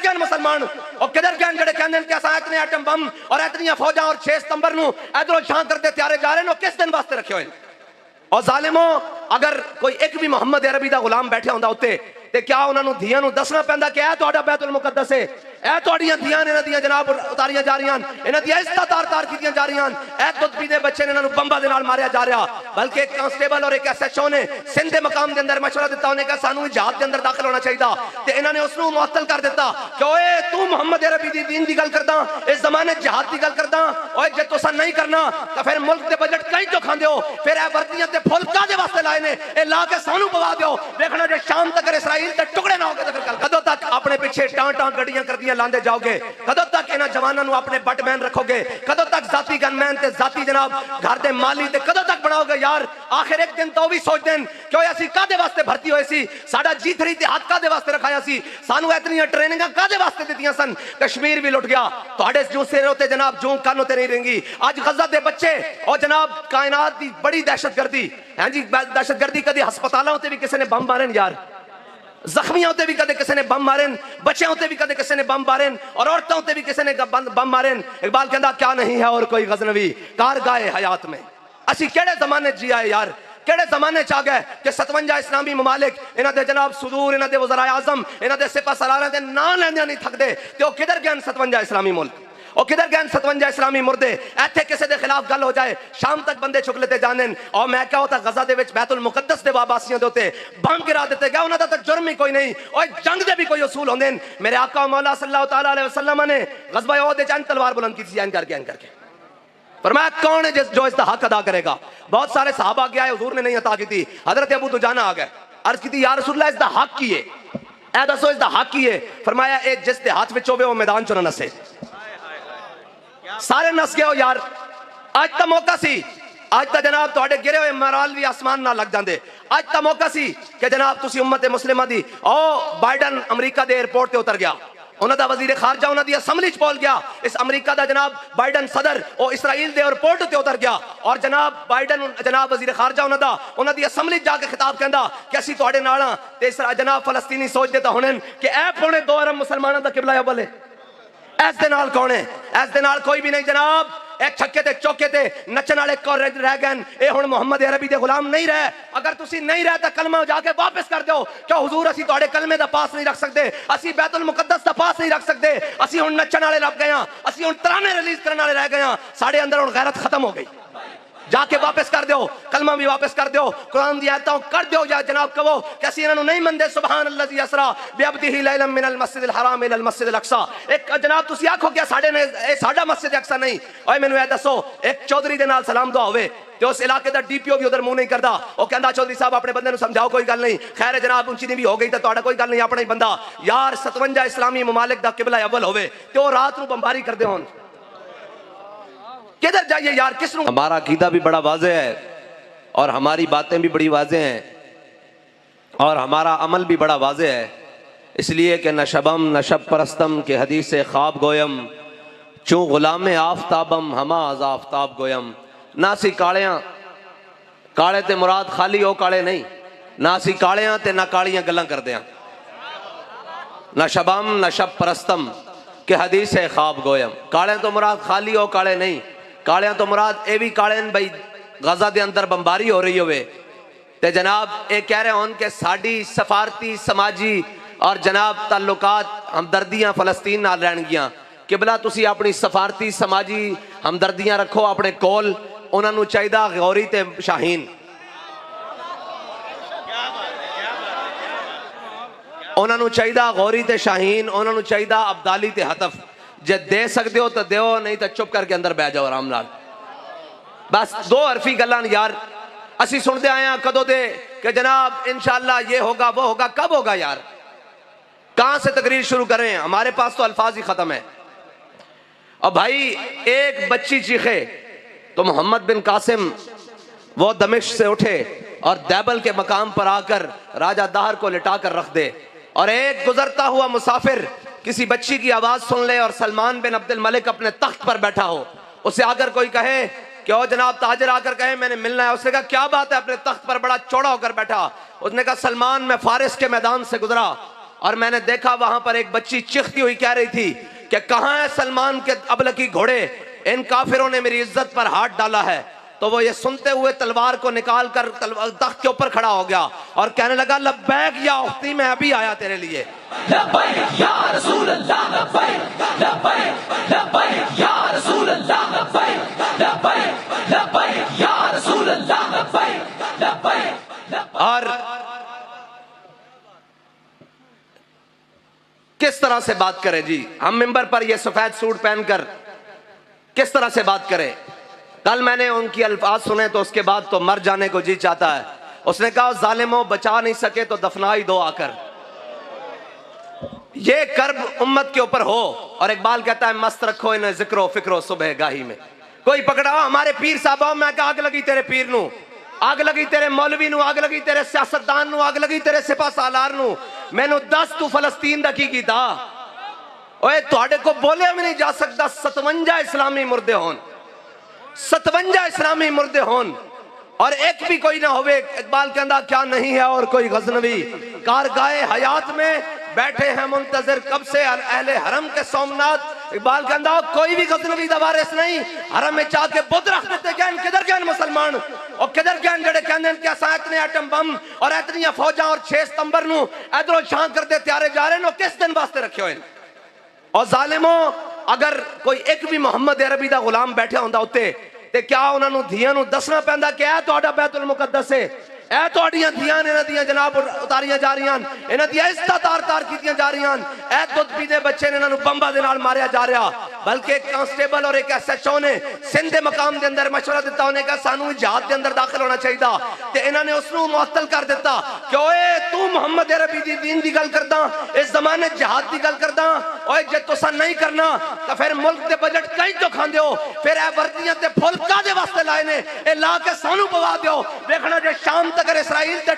گئے مسلمان اور کدھر گئے جڑے کہندے کہ اساں اتنے ایٹم بم اور اتنی فوجاں اور 6 ستمبر نو ادھروں شان کرتے تیارے جا رہے ہیں کس دن واسطے رکھے ہوئے اور ظالموں اگر کوئی ایک بھی محمد عربی دا غلام بیٹھے ہوندا اوتے تے کیا انہاں نوں دھیاں نوں دسنا پیندا کہ اے تہاڈا بیت المقدس ہے اے تہاڈیاں دھیاں انہاں دیاں جناب اتاریاں جا رہی ہیں انہاں دی عزت تار کیتیاں جا رہی ہیں اے دودھ پیندے بچے نے انہاں نوں بمبا دے نال ماریا جا رہا بلکہ ایک کانسٹیبل اور ایک ایس ایچ او نے سندھ دے مقام دے اندر مشورہ دیتا انہوں نے کہا سانو جہاد دے اندر داخل ہونا چاہیے تے انہاں نے اس نوں معطل کر دیتا کہ اوے تو محمد عربی دی دین دی گل کردا اس زمانے جہاد دی گل کردا اوے جے تساں نہیں کرنا تے پھر ملک دے بجٹ کہیں تو کھاندے ہو پھر اے وردیاں تے پھل کادے واسطے لائے نے اے لا کے سانو پوا دیو دیکھنا جے شام تک اسرائیل تے ٹکڑے نہ ہو کے کدوں تک اپنے پیچھے ٹاں گڈیاں کردیاں لاندے جاؤ گے کدوں تک انہاں جواناں نوں اپنے بٹ مین رکھو گے کدوں تک ذاتی گن مین تے ذاتی جناب گھر دے مالی تے کدوں تک بناؤ گے یار آخر ایک دن تو بھی سوچ دین کہ اسی کادے واسطے بھرتی ہوئے سی ساڈا G3 تے ہاتھ کادے واسطے رکھایا سی سانو اتنی ٹریننگاں کادے واسطے دتیاں سن کشمیر بھی لٹ گیا تہاڈے جو سر ہوتے جناب جو کن ہوتے نہیں رہیں گی اج غزہ دے بچے اور جناب کائنات دی بڑی دہشت گردی ہاں جی دہشت گردی کدی ہسپتالاں ہوتے بھی کسی نے بم مارن یار زخمیاں ہوتے بھی کدے کسی نے بم مارن بچے ہوتے بھی کدے کسی نے بم مارن اور عورتوں ہوتے بھی کسی نے بم مارن اقبال کہندا کیا نہیں ہے اور کوئی غزنوی کارگاہ حیات میں اسی کیڑے زمانے جی آئے یار کیڑے زمانے چاہ گئے کہ 57 اسلامی ممالک انہاں دے جناب صدور انہاں دے وزراء اعظم انہاں دے سپہ سالاروں دے نام لیندے نہیں تھکدے تے او کدھر گئے 57 اسلامی ملک او کدھر گئے 57 اسلامی مردے ایتھے کسے دے خلاف گل ہو جائے شام تک بندے چک لیتے جانن اور میں کہا ہوتا غزہ دے وچ بیت المقدس دے واباسیاں دے ہوتے بم گرا دیتے گئے انہاں دا تے جرم ہی کوئی نہیں اور جنگ دے بھی کوئی اصول ہوندے میرے آقا مولا صلی اللہ تعالی علیہ وسلم نے غزوہ احد وچ تلوار بلند کی تھی این کر کے فرمایا کون ہے جو اس کا حق ادا کرے گا بہت سارے صحابہ گیا ہے حضور نے نہیں عطا کی تھی حضرت ابو دجانہ آ گئے عرض کی تھی یا رسول اللہ اس کا حق کی ہے اے دسو اس کا حق کی ہے فرمایا اے جس دے ہاتھ وچ ہوے وہ میدان چ نہ نسے سارے نس گئے ہو یار آج تا موقع سی آج تا جناب تہاڈے گرے ہوئے مرال بھی آسمان نہ لگ جاندے آج تا موقع سی کہ جناب تسی امت مسلمہ دی او بائیڈن امریکہ دے ایئرپورٹ تے اتر گیا انہاں دا وزیر خارجہ انہاں دی اسمبلی چ پہنچ گیا اس امریکہ دا جناب بائیڈن صدر او اسرائیل دے ایئرپورٹ تے اتر گیا اور جناب بائیڈن جناب وزیر خارجہ انہاں دی اسمبلی جا کے خطاب کہندا کہ اسی تہاڈے نال ہاں تے جناب فلسطینی سوچ دے تا ہونن کہ اے پونے 2 ارب مسلماناں دا قبلہ اول ہے ایس دے نال کون ہے ایس دے نال کوئی بھی نہیں جناب ایک چھکے تے چوکے تے نچن والے کو رہ گئے اے ہن محمد عربی دے غلام نہیں رہے اگر تسی نہیں رہے تے کلمہ جا کے واپس کر دیو کہ حضور اسی تہاڈے کلمے دا پاس نہیں رکھ سکدے اسی بیت المقدس دا پاس نہیں رکھ سکدے اسی ہن نچن والے لگ گئے ہاں اسی ہن ترانے ریلیز کرن والے رہ گئے ہاں ساڈے اندر ہن غیرت ختم ہو گئی جا کے واپس کر دیو کلمہ بھی واپس کر دیو قرآن دی آیتوں کر دیو یا جناب کہو کہ اسی انہوں نہیں مندے سبحان الذی اسرا بعبدہ لیلا من المسجد الحرام الى المسجد الاقصی ایک جناب تسی آکھو کیا ساڈے نے ساڈا مسجد اقصی نہیں اوے مینوں اے دسو ایک چودھری دے نال سلام دعا ہوے تے اس علاقے دا ڈی پی او بھی ادھر منہ نہیں کردا او کہندا چودھری صاحب اپنے بندے نوں سمجھاؤ کوئی گل نہیں خیر جناب اونچی نہیں بھی ہو گئی تے تہاڈا کوئی گل نہیں اپنا ہی بندہ یار 57 اسلامی ممالک دا قبلہ اول ہوے تے او رات نوں بمباری کردے ہون کدھر جائیے یار کس نوں ہمارا عقیدہ بھی بڑا واضح ہے اور ہماری باتیں بھی بڑی واضح ہیں اور ہمارا عمل بھی بڑا واضح ہے اس لیے کہ نہ شبم نہ شب پرستم کے حدیث خواب گویم چوں غلام آفتابم ہما از آفتاب گویم نہ سی کالیاں کالے تے مراد خالی ہو کالے نہیں نہ سی کالیاں تے نہ کالیاں گلاں کر دیاں نہ شبم نہ شب پرستم کہ حدیث خواب گویم کالے تو مراد خالی ہو کالے نہیں کالیاں تو مراد اے بھی کالے بھائی غزہ دے اندر بمباری ہو رہی ہوئے تے جناب اے کہہ رہے ہون کہ ساڑی سفارتی سماجی اور جناب تعلقات ہمدردیاں فلسطین نال رہن گیاں قبلہ تسی اپنی سفارتی سماجی ہمدردیاں رکھو اپنے کول انہاں نوں چاہیدہ غوری تے شاہین انہاں نوں چاہیدہ غوری تے شاہین انہاں نوں چاہیدہ عبدالی تے حطف جے دے سکتے ہو تو دیو نہیں تو چپ کر کے اندر بہ جاؤ آرام نال بس 2 حرفی گلان یار اسی سن دے آئے ہیں کدو دے کہ جناب انشاءاللہ یہ ہوگا وہ ہوگا کب ہوگا یار کہاں سے تقریر شروع کریں ہمارے پاس تو الفاظ ہی ختم ہے اور بھائی ایک بچی چیخے تو محمد بن قاسم وہ دمشق سے اٹھے اور دیبل کے مقام پر آ کر راجہ دہر کو لٹا کر رکھ دے اور ایک گزرتا ہوا مسافر کسی بچی کی آواز سن لے اور سلمان بن عبد الملک اپنے تخت پر بیٹھا ہو اسے آ کر کوئی کہے کہ او جناب تاجر آ کر کہے میں نے ملنا ہے اس نے کہا کیا بات ہے اپنے تخت پر بڑا چوڑا ہو کر بیٹھا اس نے کہا سلمان میں فارس کے میدان سے گزرا اور میں نے دیکھا وہاں پر ایک بچی چیختی ہوئی کہہ رہی تھی کہ کہاں ہے سلمان کے ابلکی گھوڑے، ان کافروں نے میری عزت پر ہاتھ ڈالا ہے۔ تو وہ یہ سنتے ہوئے تلوار کو نکال کر تخت کے اوپر کھڑا ہو گیا اور کہنے لگا لبیک یا اختی، میں ابھی آیا تیرے لیے۔ لبیک یا رسول اللہ، لبیک لبیک لبیک یا رسول اللہ، لبیک لبیک لبیک یا رسول اللہ، لبیک لبیک۔ اور کس طرح سے بات کرے جی، ہم ممبر پر یہ سفید سوٹ پہن کر کس طرح سے بات کرے؟ کل میں نے ان کی الفاظ سنے تو اس کے بعد تو مر جانے کو جی چاہتا ہے۔ اس نے کہا ظالموں بچا نہیں سکے تو دفنا ہی دو آ کر۔ یہ کرب امت کے اوپر ہو، اور اقبال کہتا ہے مست رکھو انہیں ذکر و فکر و صبح گاہی میں۔ کوئی پکڑا ہمارے پیر صاحبوں، میں کہا آگ لگی تیرے پیر نو، آگ لگی تیرے مولوی نو، آگ لگی تیرے سیاستدان نو، آگ لگی تیرے سپاہ سالار نو، میں نو 10 تو فلسطین دا کی کیتا۔ اوے تواڈے کو بولے بھی نہیں جا سکتا 57 اسلامی مردے ہون، 57 اسلامی مردے ہون، اور ایک بھی کوئی نہ ہوئے۔ اقبال کہندا کیا نہیں ہے اور کوئی غزنوی، کارگاہ حیات میں بیٹھے ہیں منتظر کب سے اہل حرم کے سومنات۔ اقبال کہندا کوئی بھی غزنوی دا وارث نہیں، حرم میں چاہ کے بت رکھ دیتے گئے، کدھر گئے مسلمان، اور کدھر گئے جڑے کہندے کہ اساں اتنے ایٹم بم اور اتنی فوجاں اور 6 ستمبر نو ادھروں چھان کردے تیارے جا رہے نو کس دن واسطے رکھے ہوئے۔ اور ظالموں اگر کوئی ایک بھی محمد عربی دا غلام بیٹھا ہوندا ہوتے تے کیا انہاں نو دھیاں نو دسنا پیندا کہ اے تہاڈا بیت المقدس ہے، اے تہاڈیاں دھیاں انہاں دیاں جناب اتاریاں جا رہیاں، انہاں دی عزتاں تار تار کیتیاں جا رہیاں، اے دودھ پیندے بچے نے انہاں نو بمبا دے نال ماریا جا رہا۔ بلکہ ایک کانسٹیبل اور ایک ایس ایچ او نے سندھ دے مقام دے اندر مشورہ دیتا، انہیں کہا سانو جہاد دے اندر داخل ہونا چاہیے، تے انہاں نے اس نو معطل کر دیتا کہ اوئے تو محمد عربی دی دین دی گل کردا، اس زمانے جہاد دی گل کردا، اوئے جے تساں نہیں کرنا تو پھر ملک دے بجٹ کہیں تو کھاندے ہو، پھر اے وردیاں تے پھل کادے واسطے لائے نے، اے لا کے سانو پوا دیو، دیکھنا جے شام تک اسرائیل تے